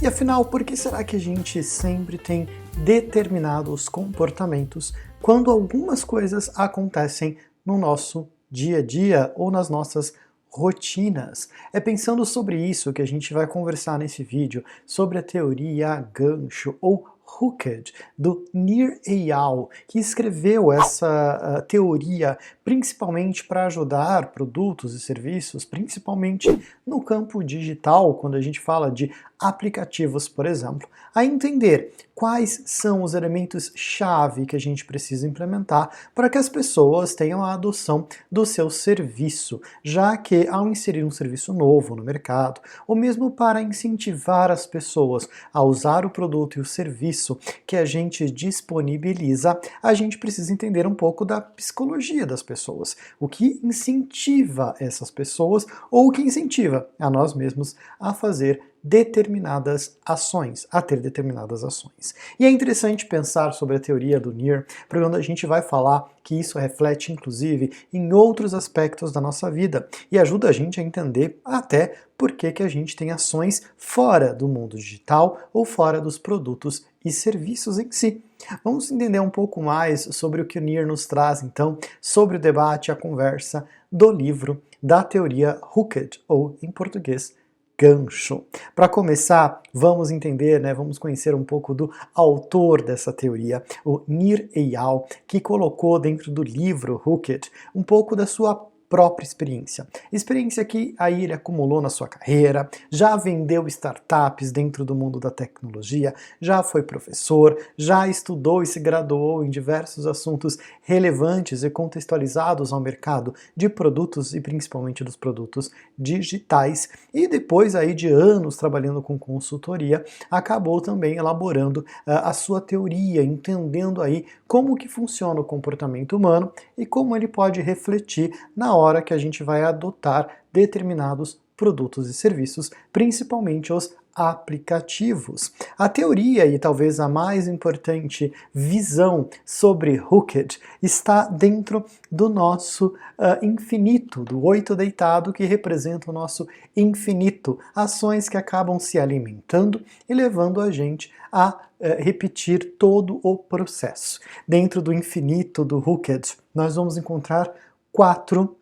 E afinal, por que será que a gente sempre tem determinados comportamentos quando algumas coisas acontecem no nosso dia a dia ou nas nossas rotinas? É pensando sobre isso que a gente vai conversar nesse vídeo, sobre a teoria gancho ou Hooked, do Nir Eyal, que escreveu essa teoria principalmente para ajudar produtos e serviços, principalmente no campo digital, quando a gente fala de aplicativos, por exemplo, a entender quais são os elementos-chave que a gente precisa implementar para que as pessoas tenham a adoção do seu serviço, já que ao inserir um serviço novo no mercado, ou mesmo para incentivar as pessoas a usar o produto e o serviço que a gente disponibiliza, a gente precisa entender um pouco da psicologia das pessoas, o que incentiva essas pessoas ou o que incentiva a nós mesmos a fazer determinadas ações, a ter determinadas ações. E é interessante pensar sobre a teoria do Nir, porque quando a gente vai falar que isso reflete inclusive em outros aspectos da nossa vida e ajuda a gente a entender até por que a gente tem ações fora do mundo digital ou fora dos produtos e serviços em si. Vamos entender um pouco mais sobre o que o Nir nos traz, então, sobre o debate e a conversa do livro da teoria Hooked, ou em português, gancho. Para começar, vamos entender, vamos conhecer um pouco do autor dessa teoria, o Nir Eyal, que colocou dentro do livro Hooked um pouco da sua própria experiência que aí ele acumulou na sua carreira, já vendeu startups dentro do mundo da tecnologia, já foi professor, já estudou e se graduou em diversos assuntos relevantes e contextualizados ao mercado de produtos e principalmente dos produtos digitais, e depois aí de anos trabalhando com consultoria, acabou também elaborando a sua teoria, entendendo aí como que funciona o comportamento humano e como ele pode refletir na hora que a gente vai adotar determinados produtos e serviços, principalmente os aplicativos. A teoria, e talvez a mais importante visão sobre Hooked, está dentro do nosso infinito, do 8 deitado, que representa o nosso infinito, ações que acabam se alimentando e levando a gente a repetir todo o processo. Dentro do infinito do Hooked, nós vamos encontrar quatro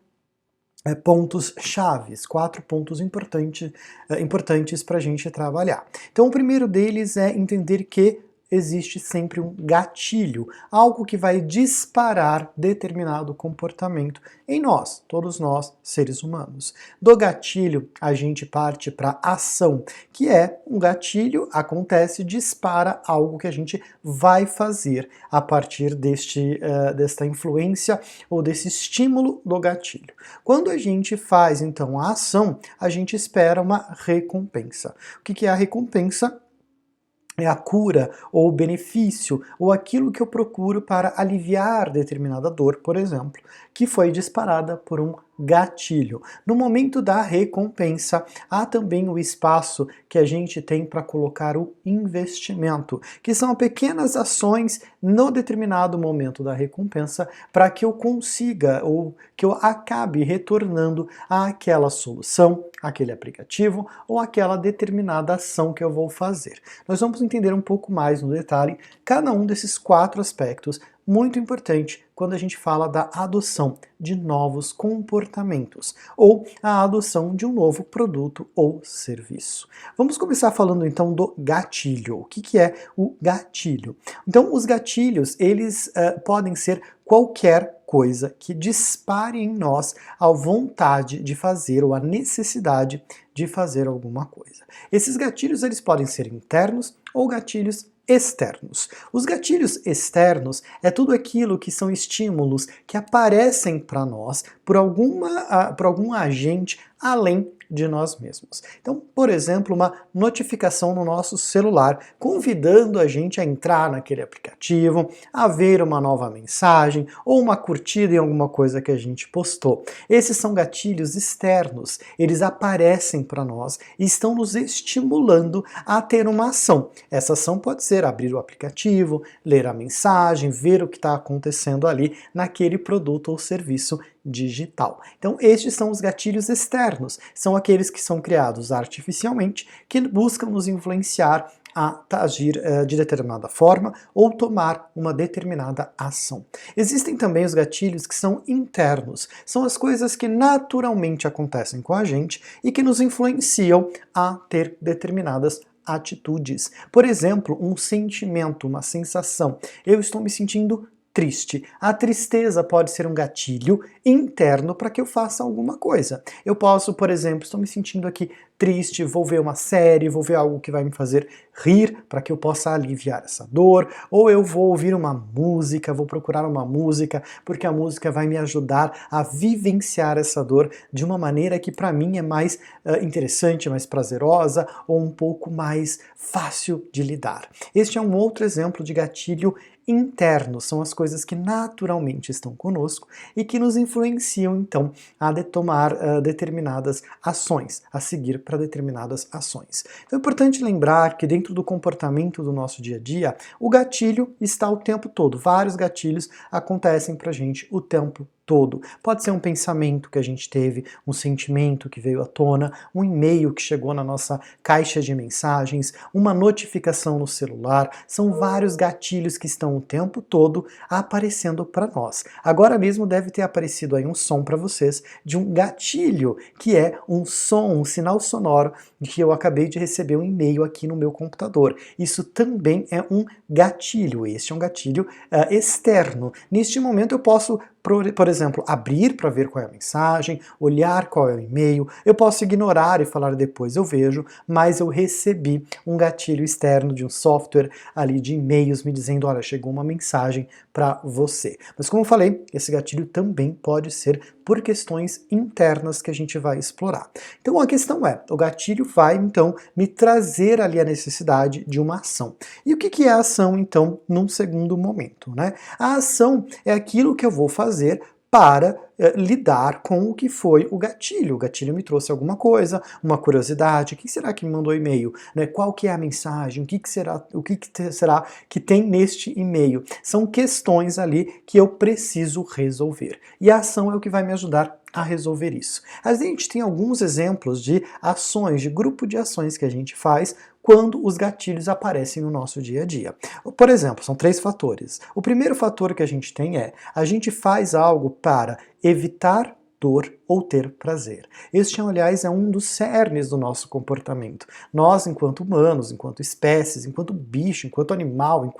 pontos chaves, quatro pontos importantes para a gente trabalhar. Então o primeiro deles é entender que existe sempre um gatilho, algo que vai disparar determinado comportamento em nós, todos nós, seres humanos. Do gatilho, a gente parte para a ação, que é um gatilho, acontece, dispara algo que a gente vai fazer a partir desta influência ou desse estímulo do gatilho. Quando a gente faz, então, a ação, a gente espera uma recompensa. O que é a recompensa? É a cura, ou o benefício, ou aquilo que eu procuro para aliviar determinada dor, por exemplo, que foi disparada por um gatilho. No momento da recompensa, há também o espaço que a gente tem para colocar o investimento, que são pequenas ações no determinado momento da recompensa para que eu consiga ou que eu acabe retornando àquela solução, aquele aplicativo ou aquela determinada ação que eu vou fazer. Nós vamos entender um pouco mais no detalhe cada um desses quatro aspectos, muito importante quando a gente fala da adoção de novos comportamentos ou a adoção de um novo produto ou serviço. Vamos começar falando então do gatilho. O que é o gatilho? Então os gatilhos, eles podem ser qualquer coisa que dispare em nós a vontade de fazer ou a necessidade de fazer alguma coisa. Esses gatilhos, eles podem ser internos ou gatilhos externos. Os gatilhos externos é tudo aquilo que são estímulos que aparecem para nós por algum agente além de nós mesmos. Então, por exemplo, uma notificação no nosso celular convidando a gente a entrar naquele aplicativo, a ver uma nova mensagem ou uma curtida em alguma coisa que a gente postou. Esses são gatilhos externos, eles aparecem para nós e estão nos estimulando a ter uma ação. Essa ação pode ser abrir o aplicativo, ler a mensagem, ver o que está acontecendo ali naquele produto ou serviço digital. Então estes são os gatilhos externos, são aqueles que são criados artificialmente, que buscam nos influenciar a agir de determinada forma ou tomar uma determinada ação. Existem também os gatilhos que são internos, são as coisas que naturalmente acontecem com a gente e que nos influenciam a ter determinadas atitudes. Por exemplo, um sentimento, uma sensação. Eu estou me sentindo triste. A tristeza pode ser um gatilho interno para que eu faça alguma coisa. Eu posso, por exemplo, estou me sentindo aqui triste, vou ver uma série, vou ver algo que vai me fazer rir para que eu possa aliviar essa dor, ou eu vou ouvir uma música, vou procurar uma música, porque a música vai me ajudar a vivenciar essa dor de uma maneira que para mim é mais interessante, mais prazerosa ou um pouco mais fácil de lidar. Este é um outro exemplo de gatilho interno, são as coisas que naturalmente estão conosco e que nos influenciam então a tomar determinadas ações, a seguir para determinadas ações. Então é importante lembrar que dentro do comportamento do nosso dia a dia, o gatilho está o tempo todo, vários gatilhos acontecem para a gente o tempo todo. Pode ser um pensamento que a gente teve, um sentimento que veio à tona, um e-mail que chegou na nossa caixa de mensagens, uma notificação no celular, são vários gatilhos que estão o tempo todo aparecendo para nós. Agora mesmo deve ter aparecido aí um som para vocês de um gatilho, que é um som, um sinal sonoro de que eu acabei de receber um e-mail aqui no meu computador. Isso também é um gatilho, este é um gatilho externo. Neste momento eu posso, por exemplo, abrir para ver qual é a mensagem, olhar qual é o e-mail, eu posso ignorar e falar depois eu vejo, mas eu recebi um gatilho externo de um software ali de e-mails me dizendo, olha, chegou uma mensagem para você. Mas como eu falei, esse gatilho também pode ser por questões internas que a gente vai explorar. Então a questão é, o gatilho vai então me trazer ali a necessidade de uma ação. E o que é a ação então num segundo momento, né? A ação é aquilo que eu vou fazer para lidar com o que foi o gatilho. O gatilho me trouxe alguma coisa, uma curiosidade, quem será que me mandou e-mail? Né? Qual que é a mensagem? O que será que tem neste e-mail? São questões ali que eu preciso resolver. E a ação é o que vai me ajudar a resolver isso. A gente tem alguns exemplos de ações, de grupo de ações que a gente faz quando os gatilhos aparecem no nosso dia a dia. Por exemplo, são 3 fatores. O primeiro fator que a gente tem é, a gente faz algo para evitar dor ou ter prazer. Este, aliás, é um dos cernes do nosso comportamento. Nós, enquanto humanos, enquanto espécies, enquanto bicho, enquanto animal,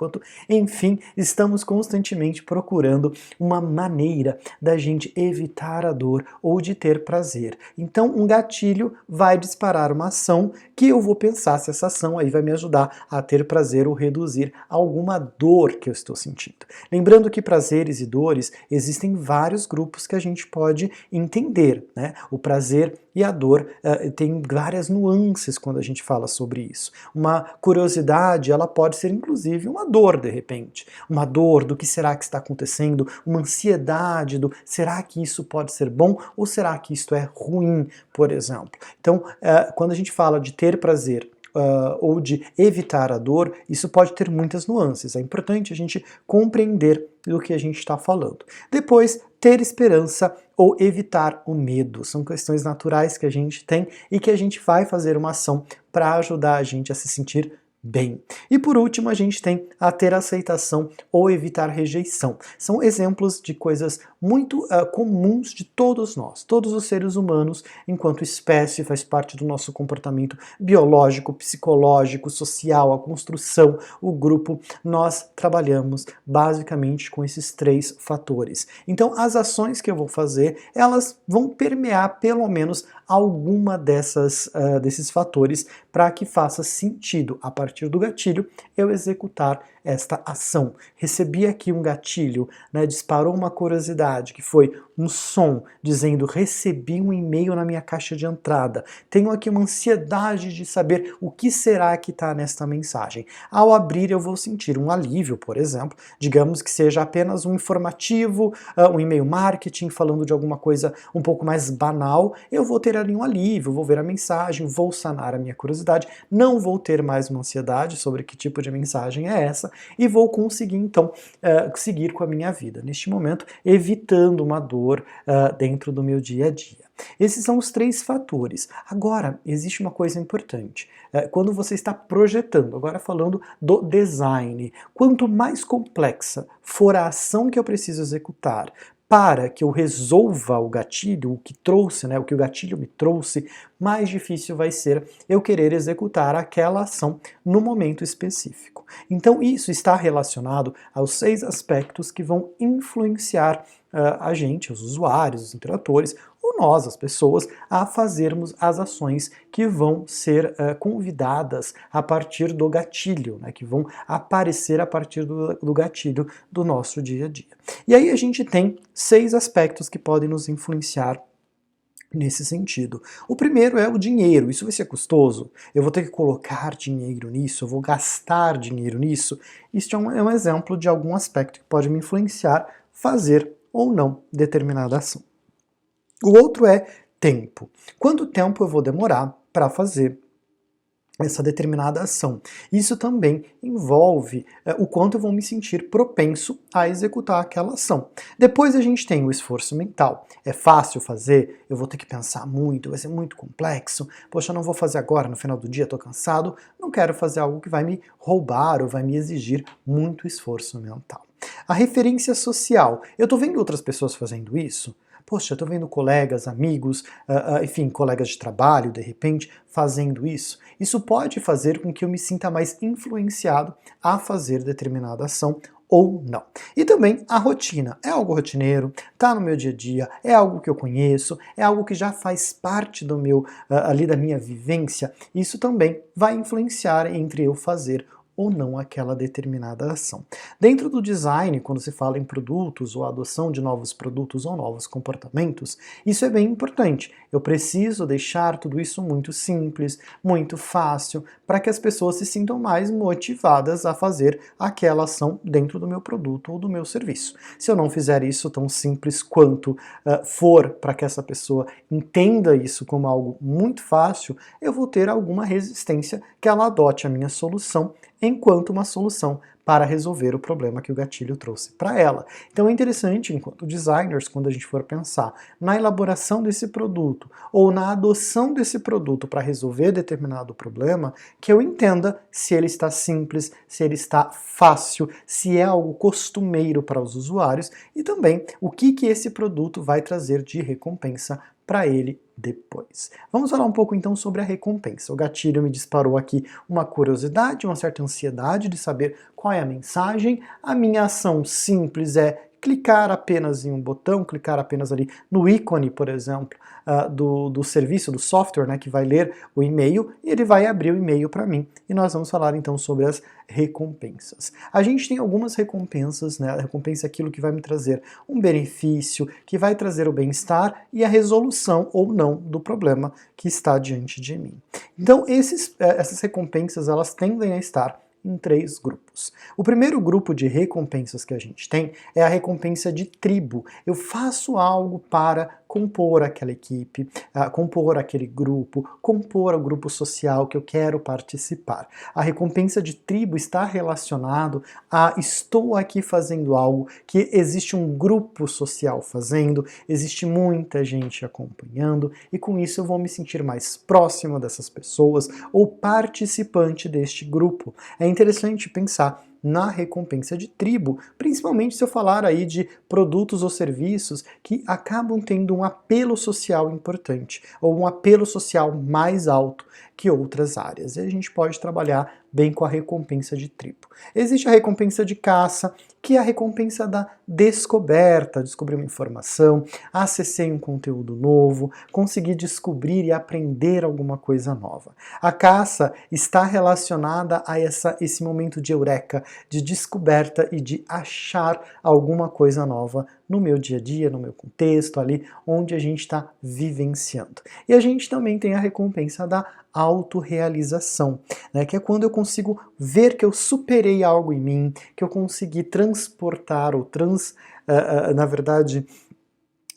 enfim, estamos constantemente procurando uma maneira da gente evitar a dor ou de ter prazer. Então, um gatilho vai disparar uma ação que eu vou pensar se essa ação aí vai me ajudar a ter prazer ou reduzir alguma dor que eu estou sentindo. Lembrando que prazeres e dores existem vários grupos que a gente pode entender, né? O prazer e a dor tem várias nuances quando a gente fala sobre isso. Uma curiosidade, ela pode ser inclusive uma dor de repente. Uma dor do que será que está acontecendo, uma ansiedade do será que isso pode ser bom ou será que isto é ruim, por exemplo. Então, quando a gente fala de ter prazer ou de evitar a dor, isso pode ter muitas nuances. É importante a gente compreender do que a gente está falando. Depois, ter esperança ou evitar o medo. São questões naturais que a gente tem e que a gente vai fazer uma ação para ajudar a gente a se sentir bem. E por último, a gente tem a ter aceitação ou evitar rejeição. São exemplos de coisas muito comuns de todos nós. Todos os seres humanos, enquanto espécie, faz parte do nosso comportamento biológico, psicológico, social, a construção, o grupo. Nós trabalhamos basicamente com esses 3 fatores. Então, as ações que eu vou fazer, elas vão permear pelo menos alguma desses fatores para que faça sentido, a partir do gatilho, eu executar esta ação. Recebi aqui um gatilho, né, disparou uma curiosidade, que foi um som dizendo recebi um e-mail na minha caixa de entrada. Tenho aqui uma ansiedade de saber o que será que está nesta mensagem. Ao abrir eu vou sentir um alívio, por exemplo, digamos que seja apenas um informativo, um e-mail marketing falando de alguma coisa um pouco mais banal, eu vou ter ali um alívio, vou ver a mensagem, vou sanar a minha curiosidade, não vou ter mais uma ansiedade sobre que tipo de mensagem é essa, e vou conseguir então seguir com a minha vida, neste momento evitando uma dor dentro do meu dia a dia. Esses são os 3 fatores. Agora, existe uma coisa importante. Quando você está projetando, agora falando do design, quanto mais complexa for a ação que eu preciso executar para que eu resolva o gatilho, o que trouxe, né, o que o gatilho me trouxe, mais difícil vai ser eu querer executar aquela ação no momento específico. Então isso está relacionado aos 6 aspectos que vão influenciar a gente, os usuários, os intratores, ou nós, as pessoas, a fazermos as ações que vão ser convidadas a partir do gatilho, né, que vão aparecer a partir do gatilho do nosso dia a dia. E aí a gente tem 6 aspectos que podem nos influenciar nesse sentido. O primeiro é o dinheiro. Isso vai ser custoso? Eu vou ter que colocar dinheiro nisso? Eu vou gastar dinheiro nisso? Isso é um exemplo de algum aspecto que pode me influenciar fazer ou não determinada ação. O outro é tempo. Quanto tempo eu vou demorar para fazer essa determinada ação? Isso também envolve o quanto eu vou me sentir propenso a executar aquela ação. Depois a gente tem o esforço mental. É fácil fazer? Eu vou ter que pensar muito, vai ser muito complexo. Poxa, eu não vou fazer agora, no final do dia estou cansado, não quero fazer algo que vai me roubar ou vai me exigir muito esforço mental. A referência social. Eu estou vendo outras pessoas fazendo isso? Poxa, eu estou vendo colegas, amigos, enfim, colegas de trabalho, de repente, fazendo isso. Isso pode fazer com que eu me sinta mais influenciado a fazer determinada ação ou não. E também a rotina. É algo rotineiro, está no meu dia a dia, é algo que eu conheço, é algo que já faz parte do meu, ali da minha vivência. Isso também vai influenciar entre eu fazer ou não aquela determinada ação. Dentro do design, quando se fala em produtos ou adoção de novos produtos ou novos comportamentos, isso é bem importante. Eu preciso deixar tudo isso muito simples, muito fácil, para que as pessoas se sintam mais motivadas a fazer aquela ação dentro do meu produto ou do meu serviço. Se eu não fizer isso tão simples quanto for para que essa pessoa entenda isso como algo muito fácil, eu vou ter alguma resistência que ela adote a minha solução enquanto uma solução para resolver o problema que o gatilho trouxe para ela. Então é interessante, enquanto designers, quando a gente for pensar na elaboração desse produto ou na adoção desse produto para resolver determinado problema, que eu entenda se ele está simples, se ele está fácil, se é algo costumeiro para os usuários e também o que esse produto vai trazer de recompensa para ele depois. Vamos falar um pouco então sobre a recompensa. O gatilho me disparou aqui uma curiosidade, uma certa ansiedade de saber qual é a mensagem. A minha ação simples é clicar apenas em um botão, clicar apenas ali no ícone, por exemplo, do serviço, do software, né, que vai ler o e-mail, e ele vai abrir o e-mail para mim. E nós vamos falar então sobre as recompensas. A gente tem algumas recompensas, né? A recompensa é aquilo que vai me trazer um benefício, que vai trazer o bem-estar e a resolução ou não do problema que está diante de mim. Então essas recompensas elas tendem a estar em 3 grupos. O primeiro grupo de recompensas que a gente tem é a recompensa de tribo. Eu faço algo para compor aquela equipe, compor aquele grupo, compor o grupo social que eu quero participar. A recompensa de tribo está relacionado a estou aqui fazendo algo que existe um grupo social fazendo, existe muita gente acompanhando e com isso eu vou me sentir mais próximo dessas pessoas ou participante deste grupo. É interessante pensar na recompensa de tribo, principalmente se eu falar aí de produtos ou serviços que acabam tendo um apelo social importante, ou um apelo social mais alto que outras áreas. E a gente pode trabalhar bem com a recompensa de tribo. Existe a recompensa de caça, que é a recompensa da descoberta, descobrir uma informação, acessei um conteúdo novo, consegui descobrir e aprender alguma coisa nova. A caça está relacionada a esse momento de eureka, de descoberta e de achar alguma coisa nova no meu dia a dia, no meu contexto, ali onde a gente está vivenciando. E a gente também tem a recompensa da autorrealização, né, que é quando eu consigo ver que eu superei algo em mim, que eu consegui transportar ou na verdade,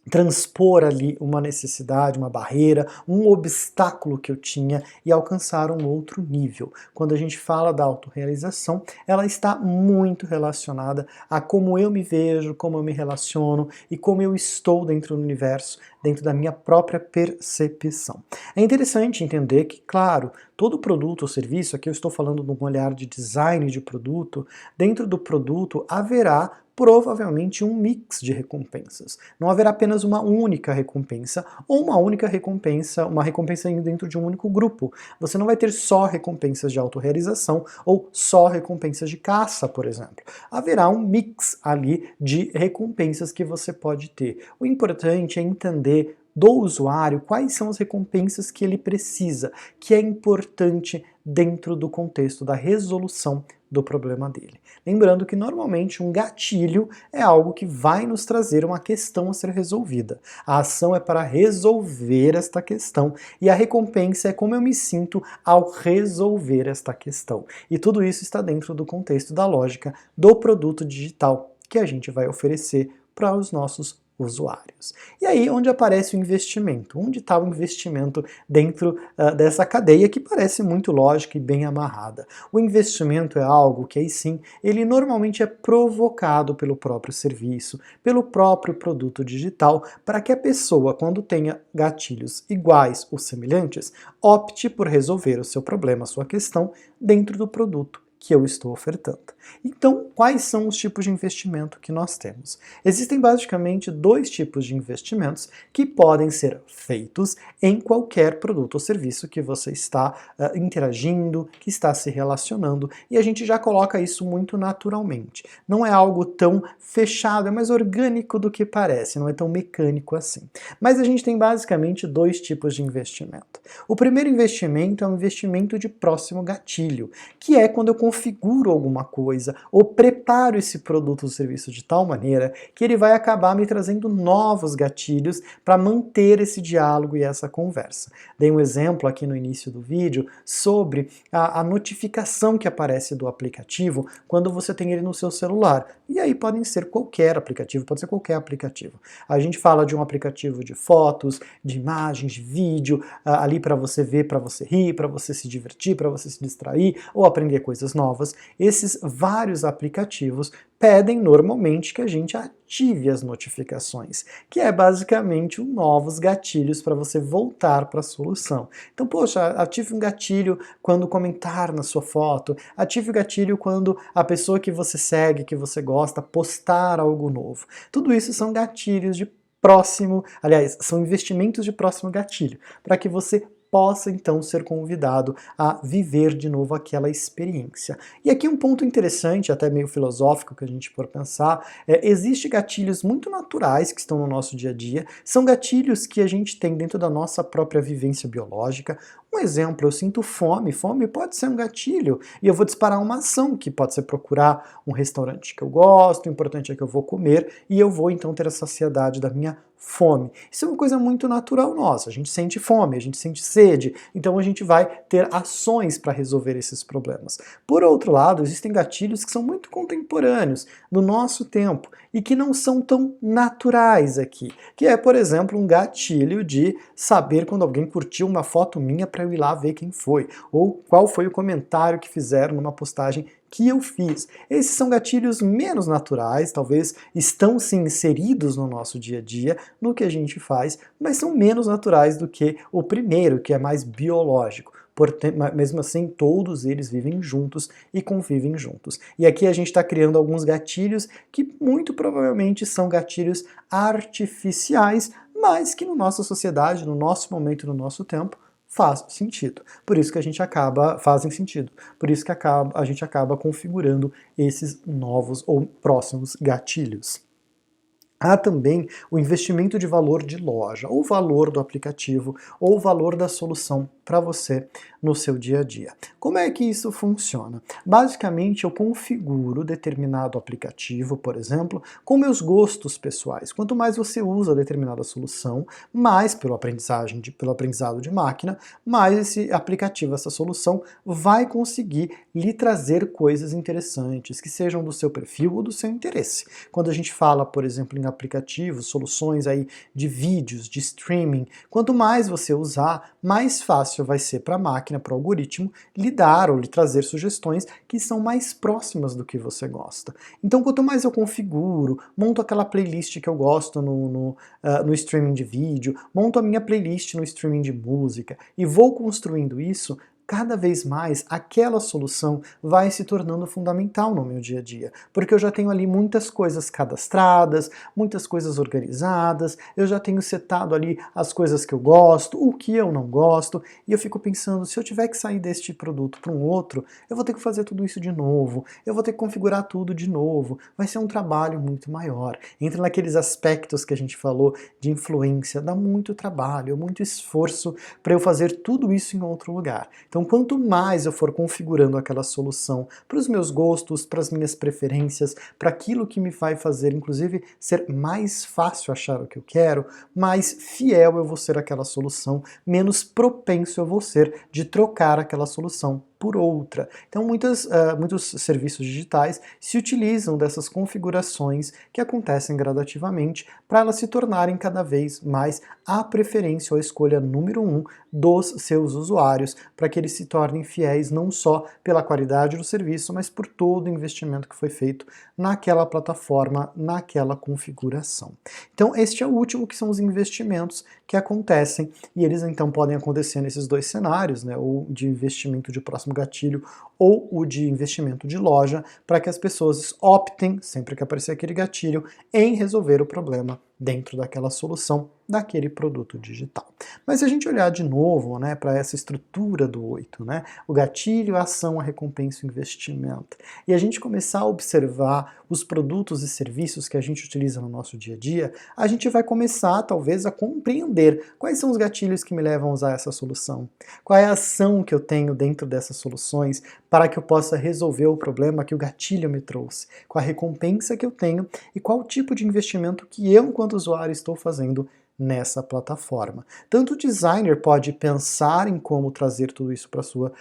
transpor ali uma necessidade, uma barreira, um obstáculo que eu tinha e alcançar um outro nível. Quando a gente fala da autorrealização, ela está muito relacionada a como eu me vejo, como eu me relaciono e como eu estou dentro do universo, dentro da minha própria percepção. É interessante entender que, claro, todo produto ou serviço, aqui eu estou falando de um olhar de design de produto, dentro do produto haverá provavelmente um mix de recompensas. Não haverá apenas uma única recompensa, ou uma única recompensa, uma recompensa indo dentro de um único grupo. Você não vai ter só recompensas de autorrealização ou só recompensas de caça, por exemplo. Haverá um mix ali de recompensas que você pode ter. O importante é entender do usuário quais são as recompensas que ele precisa, que é importante dentro do contexto da resolução do problema dele. Lembrando que normalmente um gatilho é algo que vai nos trazer uma questão a ser resolvida. A ação é para resolver esta questão e a recompensa é como eu me sinto ao resolver esta questão. E tudo isso está dentro do contexto da lógica do produto digital que a gente vai oferecer para os nossos usuários. E aí, onde aparece o investimento? Onde está o investimento dentro dessa cadeia que parece muito lógica e bem amarrada? O investimento é algo que aí sim, ele normalmente é provocado pelo próprio serviço, pelo próprio produto digital, para que a pessoa, quando tenha gatilhos iguais ou semelhantes, opte por resolver o seu problema, a sua questão, dentro do produto que eu estou ofertando. Então, quais são os tipos de investimento que nós temos? Existem basicamente dois tipos de investimentos que podem ser feitos em qualquer produto ou serviço que você está interagindo, que está se relacionando, e a gente já coloca isso muito naturalmente. Não é algo tão fechado, é mais orgânico do que parece, não é tão mecânico assim. Mas a gente tem basicamente dois tipos de investimento. O primeiro investimento é um investimento de próximo gatilho, que é quando eu configuro alguma coisa ou preparo esse produto ou serviço de tal maneira que ele vai acabar me trazendo novos gatilhos para manter esse diálogo e essa conversa. Dei um exemplo aqui no início do vídeo sobre a notificação que aparece do aplicativo quando você tem ele no seu celular. E aí podem ser qualquer aplicativo, pode ser qualquer aplicativo. A gente fala de um aplicativo de fotos, de imagens, de vídeo, ali para você ver, para você rir, para você se divertir, para você se distrair ou aprender coisas novas. Esses vários aplicativos pedem normalmente que a gente ative as notificações, que é basicamente novos gatilhos para você voltar para a solução. Então, poxa, ative um gatilho quando comentar na sua foto, ative o gatilho quando a pessoa que você segue, que você gosta, postar algo novo. Tudo isso são gatilhos de próximo, aliás, são investimentos de próximo gatilho, para que você possa então ser convidado a viver de novo aquela experiência. E aqui um ponto interessante, até meio filosófico que a gente for pensar, existem gatilhos muito naturais que estão no nosso dia a dia, são gatilhos que a gente tem dentro da nossa própria vivência biológica. Um exemplo, eu sinto fome, fome pode ser um gatilho, e eu vou disparar uma ação que pode ser procurar um restaurante que eu gosto, o importante é que eu vou comer, e eu vou então ter a saciedade da minha fome. Isso é uma coisa muito natural nossa, a gente sente fome, a gente sente sede, então a gente vai ter ações para resolver esses problemas. Por outro lado, existem gatilhos que são muito contemporâneos, no nosso tempo, e que não são tão naturais aqui, que é, por exemplo, um gatilho de saber quando alguém curtiu uma foto minha para eu ir lá ver quem foi, ou qual foi o comentário que fizeram numa postagem que eu fiz. Esses são gatilhos menos naturais, talvez estão sim inseridos no nosso dia a dia, no que a gente faz, mas são menos naturais do que o primeiro, que é mais biológico. Mesmo assim, todos eles vivem juntos e convivem juntos. E aqui a gente está criando alguns gatilhos que muito provavelmente são gatilhos artificiais, mas que na nossa sociedade, no nosso momento, no nosso tempo, faz sentido. Por isso que a gente fazem sentido. Por isso que a gente acaba configurando esses novos ou próximos gatilhos. Há também o investimento de valor de loja, ou valor do aplicativo, ou valor da solução para você no seu dia a dia. Como é que isso funciona? Basicamente, eu configuro determinado aplicativo, por exemplo, com meus gostos pessoais. Quanto mais você usa determinada solução, mais pelo aprendizado de máquina, mais esse aplicativo, essa solução, vai conseguir lhe trazer coisas interessantes, que sejam do seu perfil ou do seu interesse. Quando a gente fala, por exemplo, em aplicativos, soluções aí de vídeos, de streaming, quanto mais você usar, mais fácil vai ser para a máquina, para o algoritmo, lhe dar ou lhe trazer sugestões que são mais próximas do que você gosta. Então, quanto mais eu configuro, monto aquela playlist que eu gosto no streaming de vídeo, monto a minha playlist no streaming de música e vou construindo isso, cada vez mais aquela solução vai se tornando fundamental no meu dia a dia, porque eu já tenho ali muitas coisas cadastradas, muitas coisas organizadas, eu já tenho setado ali as coisas que eu gosto, o que eu não gosto, e eu fico pensando, se eu tiver que sair deste produto para um outro, eu vou ter que fazer tudo isso de novo, eu vou ter que configurar tudo de novo, vai ser um trabalho muito maior. Entra naqueles aspectos que a gente falou de influência, dá muito trabalho, muito esforço para eu fazer tudo isso em outro lugar. Então, quanto mais eu for configurando aquela solução para os meus gostos, para as minhas preferências, para aquilo que me vai fazer, inclusive, ser mais fácil achar o que eu quero, mais fiel eu vou ser àquela solução, menos propenso eu vou ser de trocar aquela solução por outra. Então, muitos serviços digitais se utilizam dessas configurações que acontecem gradativamente para elas se tornarem cada vez mais a preferência ou a escolha número 1 dos seus usuários, para que eles se tornem fiéis não só pela qualidade do serviço, mas por todo o investimento que foi feito naquela plataforma, naquela configuração. Então, este é o último, que são os investimentos que acontecem, e eles então podem acontecer nesses dois cenários, né, ou de investimento de próximo gatilho ou o de investimento de loja, para que as pessoas optem, sempre que aparecer aquele gatilho, em resolver o problema dentro daquela solução, daquele produto digital. Mas se a gente olhar de novo, né, para essa estrutura do 8, né, o gatilho, a ação, a recompensa e o investimento, e a gente começar a observar os produtos e serviços que a gente utiliza no nosso dia a dia, a gente vai começar, talvez, a compreender quais são os gatilhos que me levam a usar essa solução, qual é a ação que eu tenho dentro dessas soluções para que eu possa resolver o problema que o gatilho me trouxe, qual a recompensa que eu tenho e qual o tipo de investimento que eu, enquanto usuário, estou fazendo nessa plataforma. Tanto o designer pode pensar em como trazer tudo isso para a sua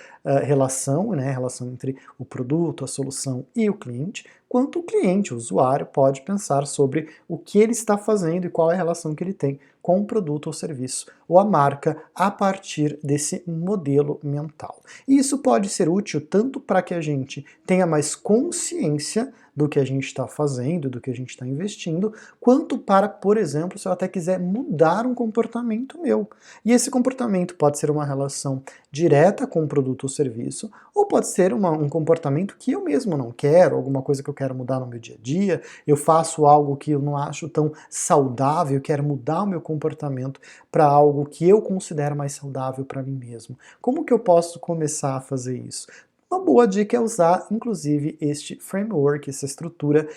relação, né, relação entre o produto, a solução e o cliente, quanto o cliente, o usuário, pode pensar sobre o que ele está fazendo e qual é a relação que ele tem com o produto ou serviço, ou a marca, a partir desse modelo mental. E isso pode ser útil tanto para que a gente tenha mais consciência do que a gente está fazendo, do que a gente está investindo, quanto para, por exemplo, se eu até quiser mudar um comportamento meu. E esse comportamento pode ser uma relação direta com o produto ou serviço, ou pode ser um comportamento que eu mesmo não quero, alguma coisa que eu quero mudar no meu dia a dia, eu faço algo que eu não acho tão saudável, eu quero mudar o meu comportamento para algo que eu considero mais saudável para mim mesmo. Como que eu posso começar a fazer isso? Uma boa dica é usar, inclusive, este framework, essa estrutura,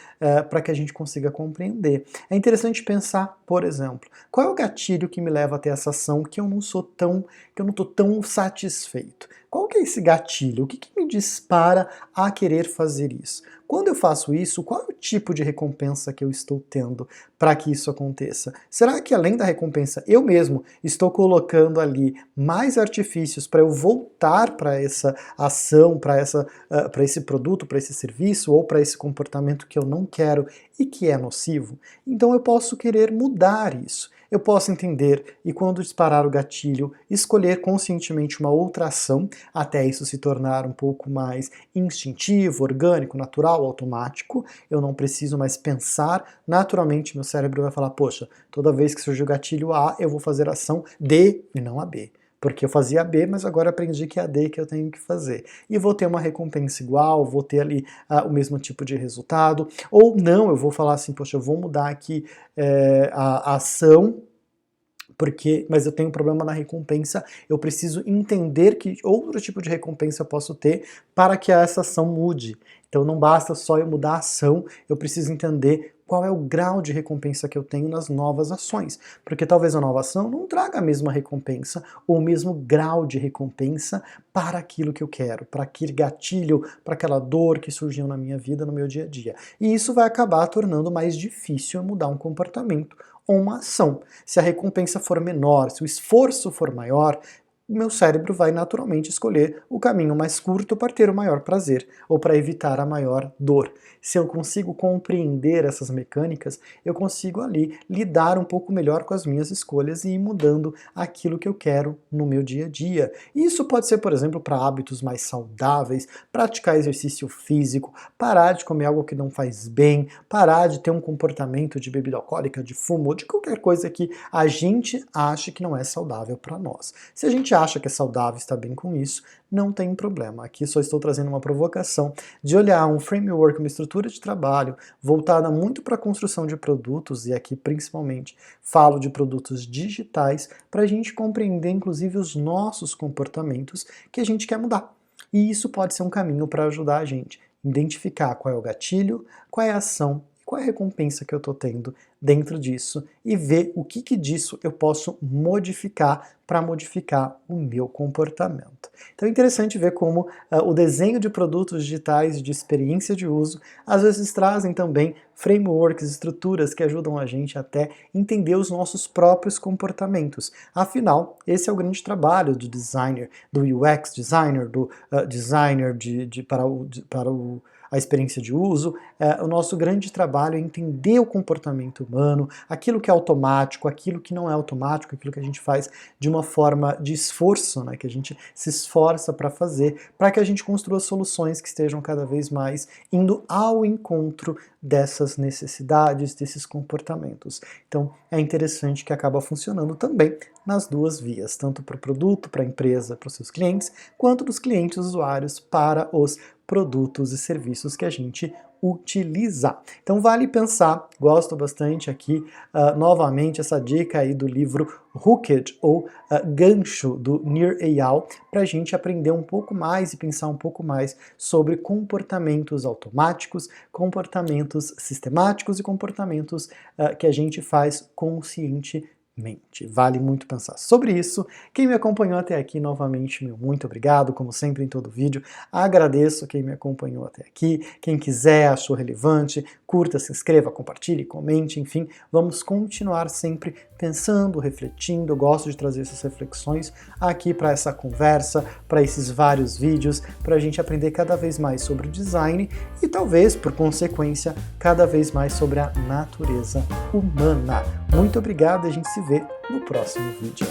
para que a gente consiga compreender. É interessante pensar, por exemplo, qual é o gatilho que me leva a ter essa ação que eu não estou tão satisfeito? Qual que é esse gatilho? O que me dispara a querer fazer isso? Quando eu faço isso, qual é o tipo de recompensa que eu estou tendo para que isso aconteça? Será que, além da recompensa, eu mesmo estou colocando ali mais artifícios para eu voltar para essa ação, para esse produto, para esse serviço ou para esse comportamento que eu não quero e que é nocivo? Então eu posso querer mudar isso. Eu posso entender e, quando disparar o gatilho, escolher conscientemente uma outra ação, até isso se tornar um pouco mais instintivo, orgânico, natural, automático. Eu não preciso mais pensar, naturalmente meu cérebro vai falar, poxa, toda vez que surgir o gatilho A, eu vou fazer a ação D e não a B. Porque eu fazia B, mas agora aprendi que é a D que eu tenho que fazer. E vou ter uma recompensa igual, vou ter ali o mesmo tipo de resultado. Ou não, eu vou falar assim, poxa, eu vou mudar aqui a ação, mas eu tenho um problema na recompensa, eu preciso entender que outro tipo de recompensa eu posso ter para que essa ação mude. Então não basta só eu mudar a ação, eu preciso entender qual é o grau de recompensa que eu tenho nas novas ações. Porque talvez a nova ação não traga a mesma recompensa ou o mesmo grau de recompensa para aquilo que eu quero, para aquele gatilho, para aquela dor que surgiu na minha vida, no meu dia a dia. E isso vai acabar tornando mais difícil eu mudar um comportamento ou uma ação. Se a recompensa for menor, se o esforço for maior, o meu cérebro vai naturalmente escolher o caminho mais curto para ter o maior prazer, ou para evitar a maior dor. Se eu consigo compreender essas mecânicas, eu consigo ali lidar um pouco melhor com as minhas escolhas e ir mudando aquilo que eu quero no meu dia a dia. Isso pode ser, por exemplo, para hábitos mais saudáveis, praticar exercício físico, parar de comer algo que não faz bem, parar de ter um comportamento de bebida alcoólica, de fumo, de qualquer coisa que a gente acha que não é saudável para nós. Se a gente acha que é saudável e está bem com isso, não tem problema. Aqui só estou trazendo uma provocação de olhar um framework, uma estrutura de trabalho voltada muito para a construção de produtos, e aqui principalmente falo de produtos digitais, para a gente compreender inclusive os nossos comportamentos que a gente quer mudar. E isso pode ser um caminho para ajudar a gente a identificar qual é o gatilho, qual é a ação, qual é a recompensa que eu estou tendo dentro disso e ver o que disso eu posso modificar para modificar o meu comportamento. Então é interessante ver como o desenho de produtos digitais e de experiência de uso às vezes trazem também frameworks, estruturas que ajudam a gente até entender os nossos próprios comportamentos. Afinal, esse é o grande trabalho do designer, do UX designer, do designer para a experiência de uso. O nosso grande trabalho é entender o comportamento humano, aquilo que é automático, aquilo que não é automático, aquilo que a gente faz de uma forma de esforço, né, que a gente se esforça para fazer, para que a gente construa soluções que estejam cada vez mais indo ao encontro dessas necessidades, desses comportamentos. Então é interessante que acaba funcionando também nas duas vias, tanto para o produto, para a empresa, para os seus clientes, quanto dos clientes usuários para os produtos e serviços que a gente utiliza. Então vale pensar, gosto bastante aqui, novamente, essa dica aí do livro Hooked, ou Gancho, do Nir Eyal, para a gente aprender um pouco mais e pensar um pouco mais sobre comportamentos automáticos, comportamentos sistemáticos e comportamentos que a gente faz conscientemente. Vale muito pensar sobre isso. Quem me acompanhou até aqui, novamente, meu muito obrigado, como sempre em todo vídeo. Agradeço quem me acompanhou até aqui. Quem quiser, achou relevante, curta, se inscreva, compartilhe, comente, enfim, vamos continuar sempre pensando, refletindo. Eu gosto de trazer essas reflexões aqui para essa conversa, para esses vários vídeos, para a gente aprender cada vez mais sobre o design e talvez, por consequência, cada vez mais sobre a natureza humana. Muito obrigado e a gente se vê no próximo vídeo.